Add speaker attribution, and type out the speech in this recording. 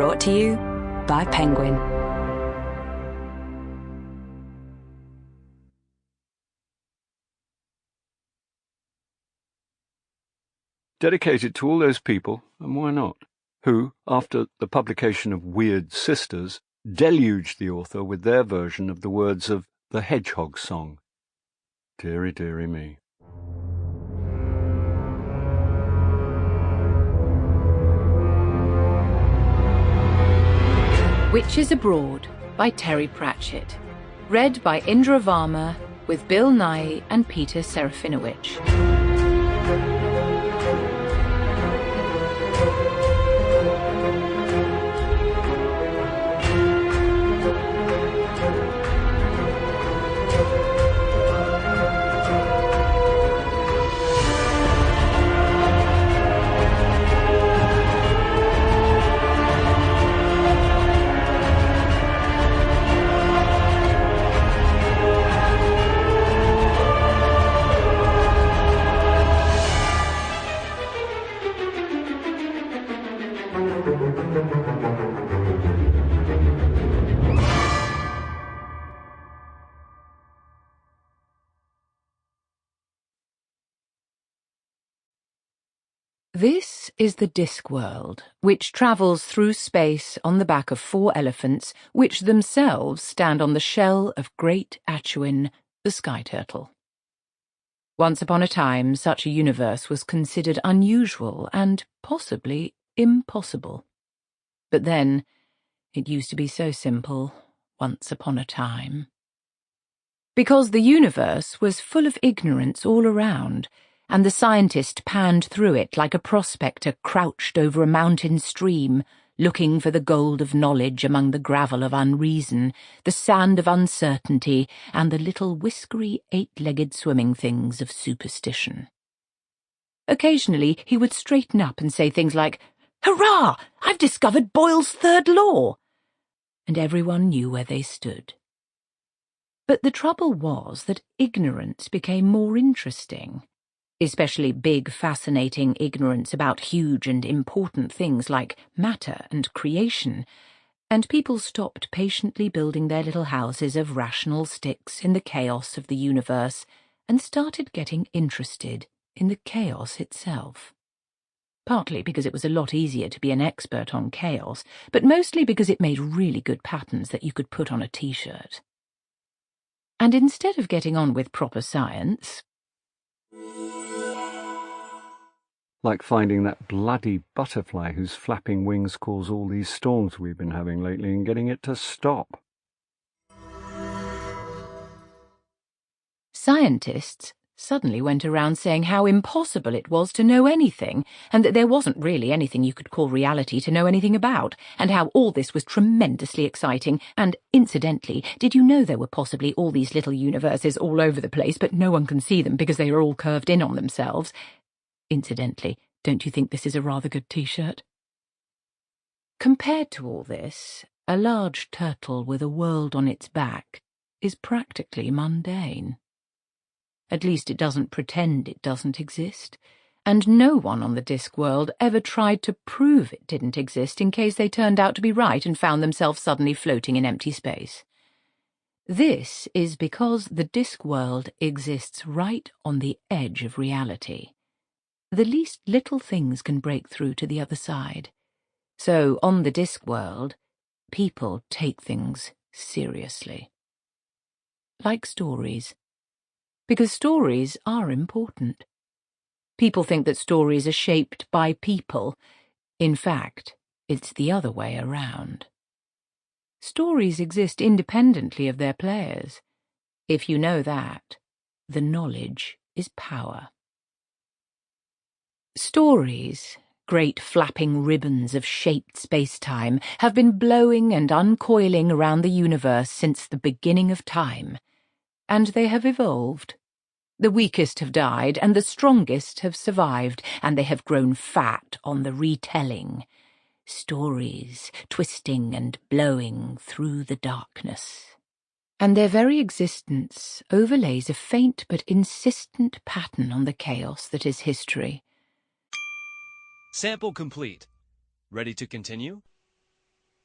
Speaker 1: Brought to you by Penguin.
Speaker 2: Dedicated to all those people, and why not, who, after the publication of Weird Sisters, deluged the author with their version of the words of the Hedgehog Song. Deary, deary me.
Speaker 3: Witches Abroad by Terry Pratchett. Read by Indira Varma with Bill Nighy and Peter Serafinowicz. This is the Discworld, which travels through space on the back of 4 elephants, which themselves stand on the shell of Great Achuin, the sky turtle. Once upon a time, such a universe was considered unusual and possibly impossible. But then, it used to be so simple, once upon a time. Because the universe was full of ignorance all around, and the scientist panned through it like a prospector crouched over a mountain stream, looking for the gold of knowledge among the gravel of unreason, the sand of uncertainty, and the little whiskery 8-legged swimming things of superstition. Occasionally he would straighten up and say things like, "Hurrah! I've discovered Boyle's third law!" And everyone knew where they stood. But the trouble was that ignorance became more interesting, especially big, fascinating ignorance about huge and important things like matter and creation, and people stopped patiently building their little houses of rational sticks in the chaos of the universe and started getting interested in the chaos itself. Partly because it was a lot easier to be an expert on chaos, but mostly because it made really good patterns that you could put on a t-shirt. And instead of getting on with proper science,
Speaker 2: like finding that bloody butterfly whose flapping wings cause all these storms we've been having lately and getting it to stop.
Speaker 3: Scientists suddenly went around saying how impossible it was to know anything, and that there wasn't really anything you could call reality to know anything about, and how all this was tremendously exciting, and, incidentally, did you know there were possibly all these little universes all over the place, but no one can see them because they are all curved in on themselves? Incidentally, don't you think this is a rather good t-shirt? Compared to all this, a large turtle with a world on its back is practically mundane. At least it doesn't pretend it doesn't exist, and no one on the Discworld ever tried to prove it didn't exist in case they turned out to be right and found themselves suddenly floating in empty space. This is because the Discworld exists right on the edge of reality. The least little things can break through to the other side. So, on the Discworld, people take things seriously. Like stories. Because stories are important. People think that stories are shaped by people. In fact, it's the other way around. Stories exist independently of their players. If you know that, the knowledge is power. Stories, great flapping ribbons of shaped space-time, have been blowing and uncoiling around the universe since the beginning of time, and they have evolved. The weakest have died, and the strongest have survived, and they have grown fat on the retelling. Stories twisting and blowing through the darkness. And their very existence overlays a faint but insistent pattern on the chaos that is history.
Speaker 4: Sample complete. Ready to continue?